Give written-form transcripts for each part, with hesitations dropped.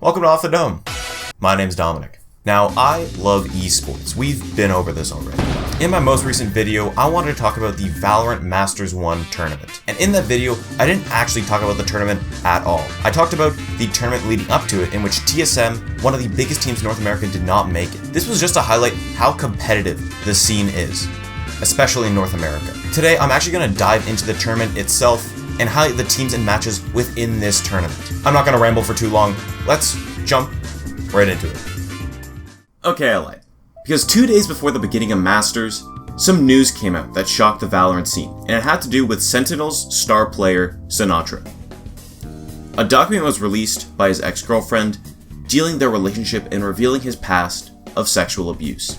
Welcome to Off the Dome. My name's Dominic. Now, I love esports. We've been over this already. In my most recent video, I wanted to talk about the Valorant Masters 1 tournament. And in that video, I didn't actually talk about the tournament at all. I talked about the tournament leading up to it, in which TSM, one of the biggest teams in North America, did not make it. This was just to highlight how competitive the scene is, especially in North America. Today, I'm actually going to dive into the tournament itself and highlight the teams and matches within this tournament. I'm not going to ramble for too long. Let's jump right into it. Okay, I lied. Because 2 days before the beginning of Masters, some news came out that shocked the Valorant scene, and it had to do with Sentinels star player Sinatra. A document was released by his ex-girlfriend, detailing their relationship and revealing his past of sexual abuse.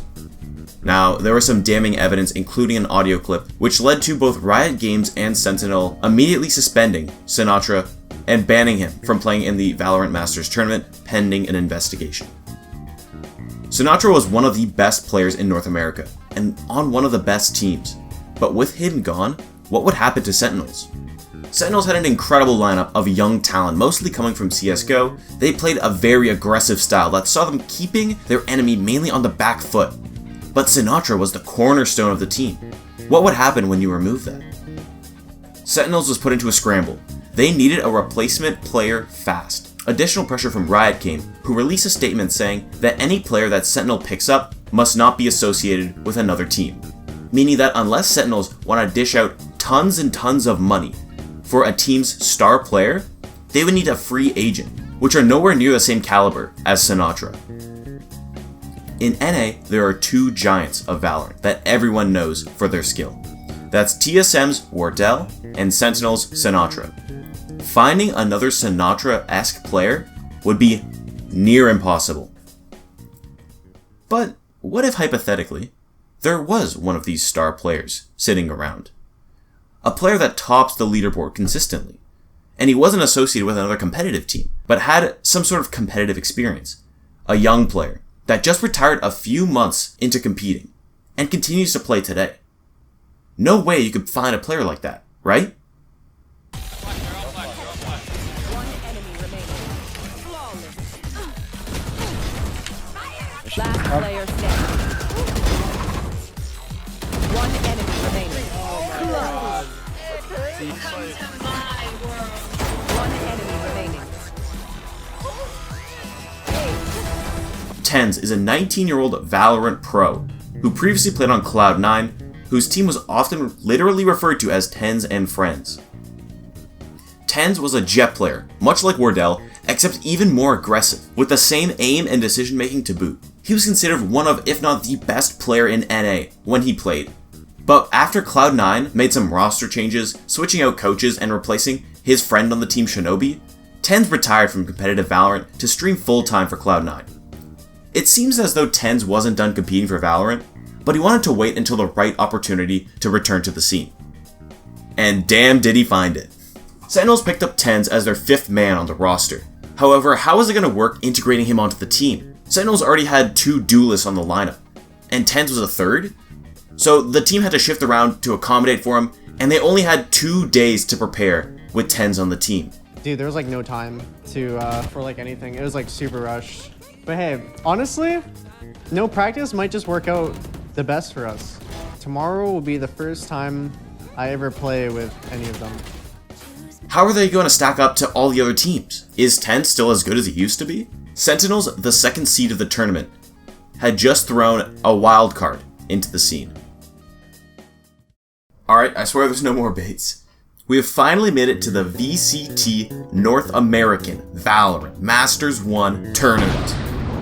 Now, there was some damning evidence, including an audio clip, which led to both Riot Games and Sentinel immediately suspending Sinatra and banning him from playing in the Valorant Masters tournament pending an investigation. Sinatra was one of the best players in North America, and on one of the best teams. But with him gone, what would happen to Sentinels? Sentinels had an incredible lineup of young talent, mostly coming from CSGO. They played a very aggressive style that saw them keeping their enemy mainly on the back foot. But Sinatra was the cornerstone of the team. What would happen when you remove that? Sentinels was put into a scramble. They needed a replacement player fast. Additional pressure from Riot came, who released a statement saying that any player that Sentinel picks up must not be associated with another team. Meaning that unless Sentinels want to dish out tons and tons of money for a team's star player, they would need a free agent, which are nowhere near the same caliber as Sinatra. In NA, there are two giants of Valorant that everyone knows for their skill. That's TSM's Wardell and Sentinel's Sinatra. Finding another Sinatra-esque player would be near impossible. But what if, hypothetically, there was one of these star players sitting around? A player that tops the leaderboard consistently, and he wasn't associated with another competitive team, but had some sort of competitive experience. A young player that just retired a few months into competing, and continues to play today. No way you could find a player like that, right? Last player standing. One enemy remaining. One enemy remaining. TenZ is a 19-year-old Valorant pro who previously played on Cloud9, whose team was often literally referred to as TenZ and Friends. TenZ was a jet player, much like Wardell, except even more aggressive, with the same aim and decision-making to boot. He was considered one of, if not the best player in NA when he played. But after Cloud9 made some roster changes, switching out coaches and replacing his friend on the team Shinobi, TenZ retired from competitive Valorant to stream full-time for Cloud9. It seems as though TenZ wasn't done competing for Valorant, but he wanted to wait until the right opportunity to return to the scene. And damn did he find it. Sentinels picked up TenZ as their fifth man on the roster. However, how was it going to work integrating him onto the team? Sentinels already had two duelists on the lineup, and TenZ was a third? So the team had to shift around to accommodate for him, and they only had 2 days to prepare with TenZ on the team. Dude, there was like no time for like anything. It was like super rushed. But hey, honestly, no practice might just work out the best for us. Tomorrow will be the first time I ever play with any of them. How are they going to stack up to all the other teams? Is TenZ still as good as he used to be? Sentinels, the second seed of the tournament, had just thrown a wild card into the scene. Alright, I swear there's no more baits. We have finally made it to the VCT North American Valorant Masters 1 tournament.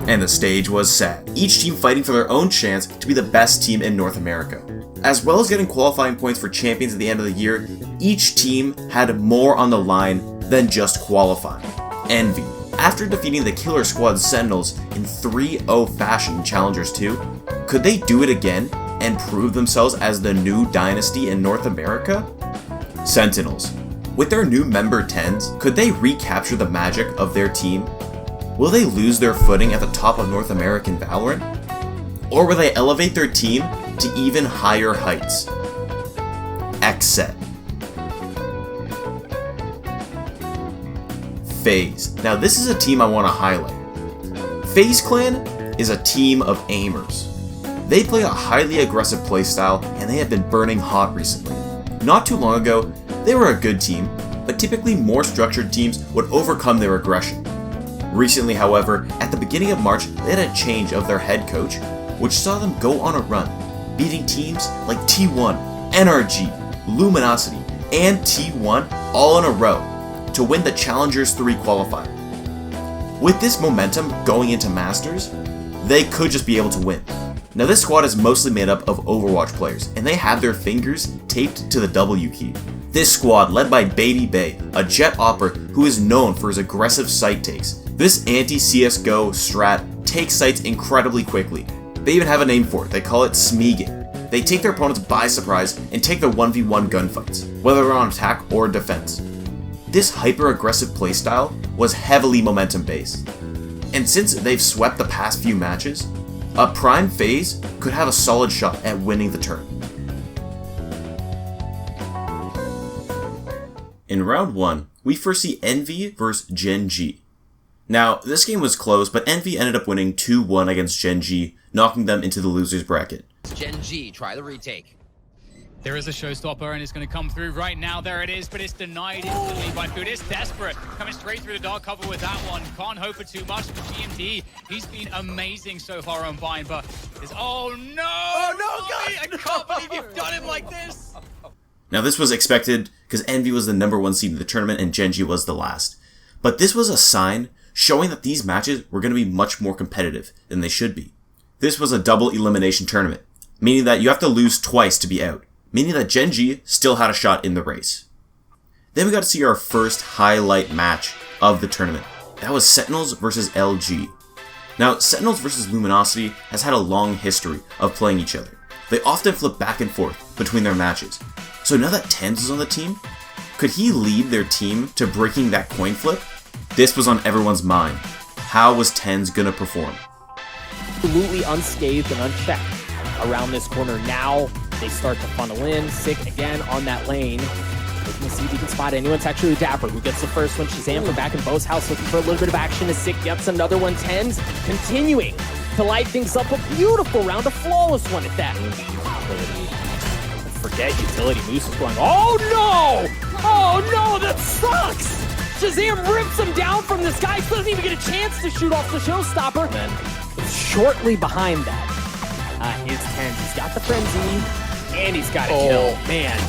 And the stage was set. Each team fighting for their own chance to be the best team in North America. As well as getting qualifying points for champions at the end of the year, each team had more on the line than just qualifying. Envy, after defeating the Killer Squad Sentinels in 3-0 fashion in Challengers 2, could they do it again and prove themselves as the new dynasty in North America? Sentinels, with their new member TenZ, could they recapture the magic of their team? Will they lose their footing at the top of North American Valorant? Or will they elevate their team to even higher heights? X set. FaZe. Now this is a team I want to highlight. FaZe Clan is a team of aimers. They play a highly aggressive playstyle and they have been burning hot recently. Not too long ago, they were a good team, but typically more structured teams would overcome their aggression. Recently, however, at the beginning of March, they had a change of their head coach, which saw them go on a run, beating teams like T1, NRG, Luminosity, and T1 all in a row to win the Challengers 3 qualifier. With this momentum going into Masters, they could just be able to win. Now this squad is mostly made up of Overwatch players, and they have their fingers taped to the W key. This squad, led by Baby Bay, a jet operator who is known for his aggressive site takes. This anti-CSGO strat takes sites incredibly quickly. They even have a name for it, they call it Smeaging. They take their opponents by surprise and take their 1v1 gunfights, whether they're on attack or defense. This hyper-aggressive playstyle was heavily momentum-based, and since they've swept the past few matches, a prime FaZe could have a solid shot at winning the turn. In round 1, we first see Envy vs Gen G. Now, this game was close, but Envy ended up winning 2-1 against Gen G, knocking them into the losers bracket. Gen G, try the retake. There is a showstopper, and it's going to come through right now. There it is, but it's denied instantly by Food. It's desperate, coming straight through the dark cover with that one. Can't hope for too much for GMT. He's been amazing so far on Vine, but is oh no! Oh no, guys! I can't believe you've done him like this. Now this was expected because Envy was the #1 seed in the tournament and Gen G was the last. But this was a sign showing that these matches were going to be much more competitive than they should be. This was a double elimination tournament, meaning that you have to lose twice to be out, meaning that Gen G still had a shot in the race. Then we got to see our first highlight match of the tournament. That was Sentinels versus LG. Now, Sentinels versus Luminosity has had a long history of playing each other. They often flip back and forth between their matches. So now that TenZ is on the team, could he lead their team to breaking that coin flip? This was on everyone's mind. How was TenZ gonna perform? Absolutely unscathed and unchecked around this corner. Now they start to funnel in. Sick again on that lane. Looking to see if he can spot anyone. It's actually Dapper who gets the first one. Shazam from back in Bo's house looking for a little bit of action as Sick gets another one. TenZ continuing to light things up. A beautiful round, a flawless one at that. Forget utility. Moose is going, oh no! Oh no, that sucks! Shazam rips him down from the sky. Doesn't even get a chance to shoot off the showstopper. And then shortly behind that is TenZ. He's got the frenzy, and he's got a kill. Man,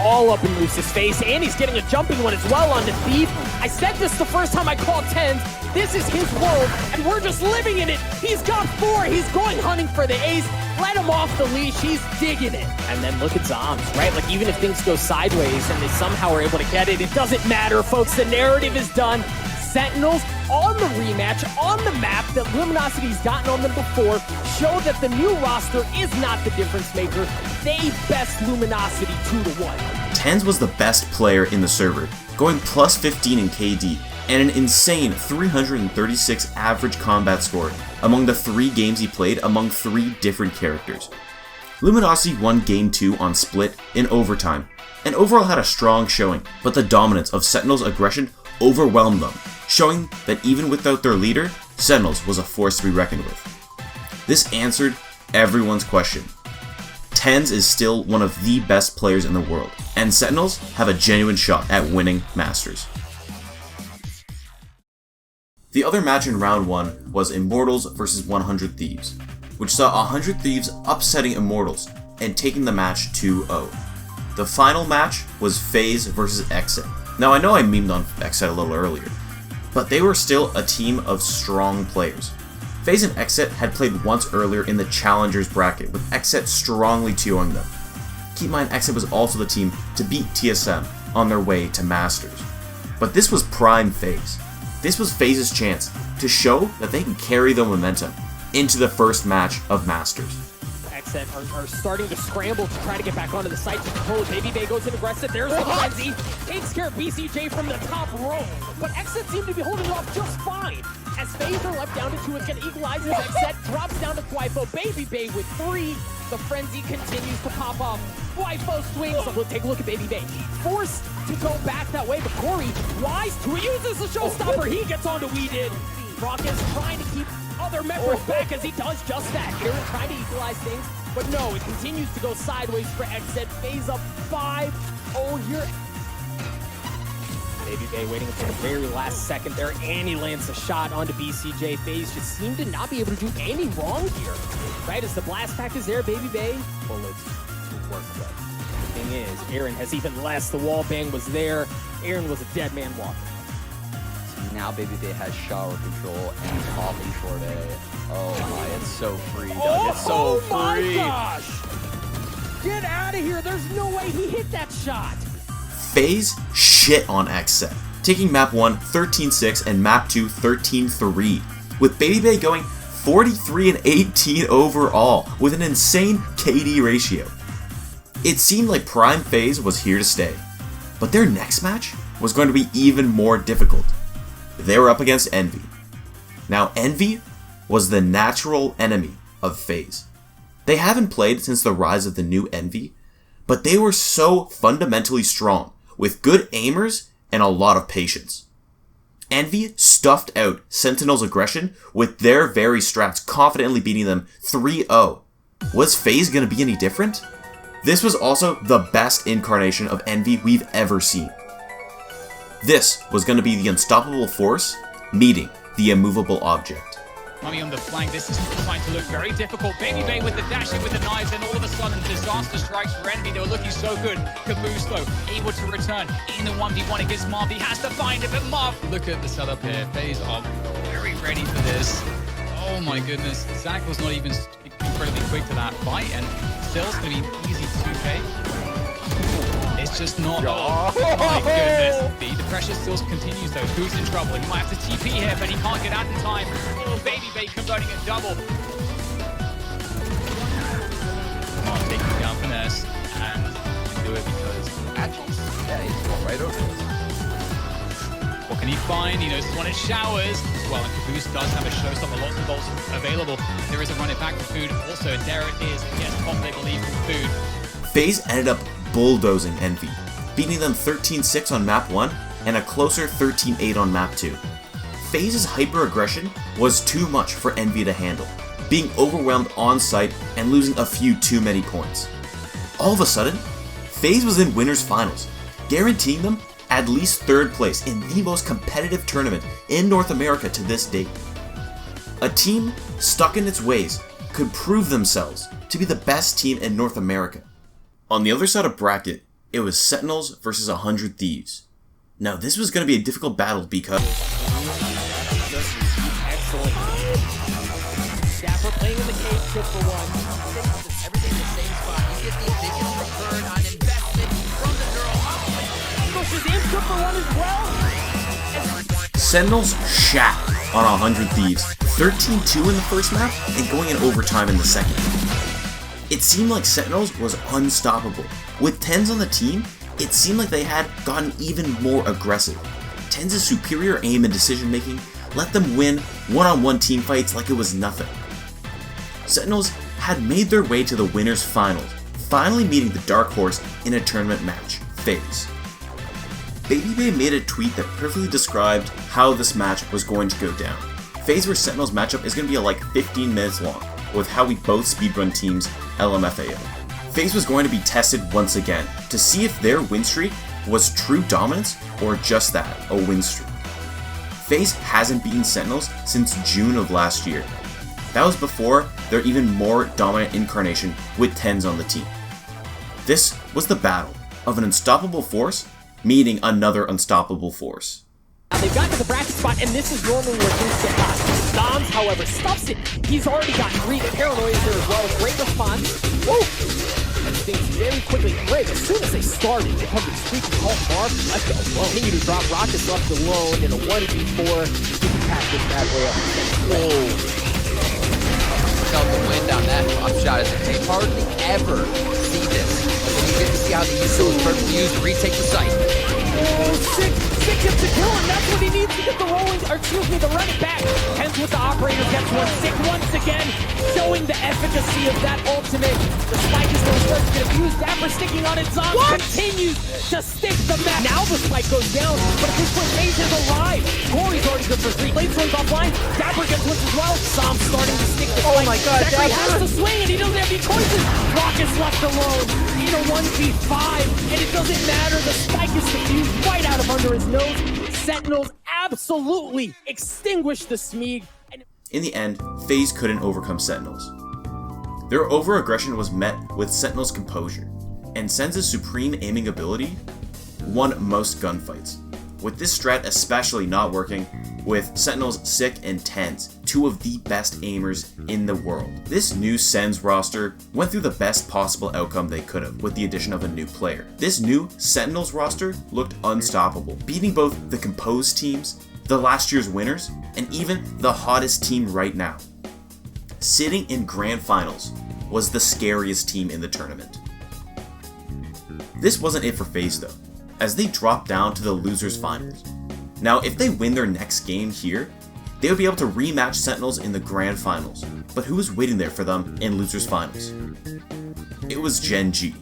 all up in Moose's face, and he's getting a jumping one as well on the Thief. I said this the first time I called TenZ. This is his world, and we're just living in it. He's got 4. He's going hunting for the ace. Let him off the leash. He's digging it. And then look at Zombs, right? Like, even if things go sideways and they somehow are able to get it, it doesn't matter, folks. The narrative is done. Sentinels on the rematch, on the map that Luminosity's gotten on them before, show that the new roster is not the difference maker. They best Luminosity 2-1. TenZ was the best player in the server, going plus 15 in KD, and an insane 336 average combat score among the 3 games he played among 3 different characters. Luminosity won Game 2 on Split in overtime, and overall had a strong showing, but the dominance of Sentinels' aggression overwhelmed them, showing that even without their leader, Sentinels was a force to be reckoned with. This answered everyone's question. TenZ is still one of the best players in the world, and Sentinels have a genuine shot at winning Masters. The other match in round 1 was Immortals vs 100 Thieves, which saw 100 Thieves upsetting Immortals and taking the match 2-0. The final match was FaZe vs Exit. Now I know I memed on Exit a little earlier, but they were still a team of strong players. FaZe and Exit had played once earlier in the Challengers bracket, with Exit strongly 2-0ing them. Keep in mind, Exit was also the team to beat TSM on their way to Masters. But this was prime FaZe. This was FaZe's chance to show that they can carry the momentum into the first match of Masters. Exit are starting to scramble to try to get back onto the site to control it. Baby Bay goes in aggressive. There's the frenzy. Takes care of BCJ from the top row. But Exit seem to be holding it off just fine. As FaZe are left down to 2, it's going to equalize his next set, drops down to Twyfo. Baby Bay with 3. The frenzy continues to pop off. Twyfo swings. We'll take a look at Baby Bay. Forced to go back that way, but Corey, wise to uses the showstopper. He gets onto We Did. Rock is trying to keep other members back as he does just that. Aaron trying to equalize things, but no, it continues to go sideways for XZ. FaZe up 5-0 here. Baby Bay waiting until the very last second there, and he lands the shot onto BCJ. FaZe just seemed to not be able to do any wrong here, right? As the blast pack is there, Baby Bay, bullets work with. The thing is, Aaron has even less. The wall bang was there. Aaron was a dead man walking. Now Baby Bay has shower control and off in short A. Oh my, it's so free, Doug. It's so free. Oh my gosh! Get out of here. There's no way he hit that shot. FaZe shit on XZ, taking map 1 13-6 and map 2 13-3, with Baby Bay going 43-18 overall with an insane KD ratio. It seemed like Prime FaZe was here to stay, but their next match was going to be even more difficult. They were up against Envy. Now Envy was the natural enemy of FaZe. They haven't played since the rise of the new Envy, but they were so fundamentally strong, with good aimers and a lot of patience. Envy stuffed out Sentinels' aggression with their very strats, confidently beating them 3-0. Was FaZe going to be any different? This was also the best incarnation of Envy we've ever seen. This was going to be the unstoppable force meeting the immovable object. Money on the flank, this is trying to look very difficult. Baby Bay with the dashing with the knives, and all of a sudden disaster strikes for Envy. They were looking so good. Caboose though, able to return in the 1v1 against Marv. He has to find it, but Marv, look at the setup here. FaZe are very ready for this. Oh my goodness, Zach was not even incredibly quick to that fight, and still it's going to be easy 2K. It's just not. Oh my goodness. The pressure still continues though. Who's in trouble? He might have to TP here, but he can't get out in time. Oh, Baby Bay converting a double. Come on, taking down Finesse. And do it because Actually, yeah, he's going right over this. what can he find? He knows one in showers. Well, and Caboose does have a showstopper, lots of bolts available. There is a run it back for Food. Also, there it is. Yes, Pop, they believe from Food. FaZe ended up bulldozing Envy, beating them 13-6 on map 1 and a closer 13-8 on map 2. FaZe's hyper-aggression was too much for Envy to handle, being overwhelmed on site and losing a few too many points. All of a sudden, FaZe was in winners finals, guaranteeing them at least 3rd place in the most competitive tournament in North America to this date. A team stuck in its ways could prove themselves to be the best team in North America. On the other side of bracket, it was Sentinels versus 100 Thieves. Now this was going to be a difficult battle because Excellent. Dapper playing in the cage, good for one. Everything in the same spot. You get the biggest return on investment from the neural model. Shazam good for one as well. Sentinels shat on 100 Thieves, 13-2 in the first map and going in overtime in the second. It seemed like Sentinels was unstoppable. With TenZ on the team, it seemed like they had gotten even more aggressive. TenZ's superior aim and decision making let them win one-on-one team fights like it was nothing. Sentinels had made their way to the winners finals, finally meeting the dark horse in a tournament match, FaZe. Baby Bay made a tweet that perfectly described how this match was going to go down. FaZe vs Sentinels matchup is going to be like 15 minutes long, with how we both speedrun teams LMFAO. FaZe was going to be tested once again to see if their win streak was true dominance or just that, a win streak. FaZe hasn't beaten Sentinels since June of last year. That was before their even more dominant incarnation with TenZ on the team. This was the battle of an unstoppable force meeting another unstoppable force. Now they've gotten to the bracket spot, and this is normally where things get hot. Doms, however, stops it. He's already got 3. The paranoia is there as well. Great response. Woo! And things very quickly. Great. As soon as they started, they come to the squeaky call. Marv left alone. Continue to drop. Rockets left alone in a 1v4. He can pass this bad way up. Whoa. Felt the wind on that drop shot as they hardly ever see this. And you get to see how the util is perfectly used to retake the site. Oh, 6 hits to kill, and that's what he needs to get the rolling, or excuse me, the run it back. with the operator, gets one stick once again, showing the efficacy of that ultimate. The spike is going first, gonna fuse. Dapper sticking on its on, continues to stick the map. Now the spike goes down, but at this point, FaZe is alive. Corey's already good for 3. Blade swings offline. Dapper gets one as well. Sam starting to stick the spike. Oh my god, Zachary Dapper! has to swing, and he doesn't have any choices. Rocket's left alone in a 1v5, and it doesn't matter. The spike is diffused right out of under his nose. Sentinels absolutely extinguish the Smeeg. In the end, FaZe couldn't overcome Sentinels. Their over-aggression was met with Sentinels' composure, and TenZ's supreme aiming ability won most gunfights, with this strat especially not working with Sentinels Sick and TenZ, 2 of the best aimers in the world. This new Sen's roster went through the best possible outcome they could have with the addition of a new player. This new Sentinels roster looked unstoppable, beating both the composed teams, the last year's winners, and even the hottest team right now. Sitting in grand finals was the scariest team in the tournament. This wasn't it for FaZe though, as they dropped down to the losers finals. Now if they win their next game here, they would be able to rematch Sentinels in the grand finals. But who was waiting there for them in losers finals? It was Gen G.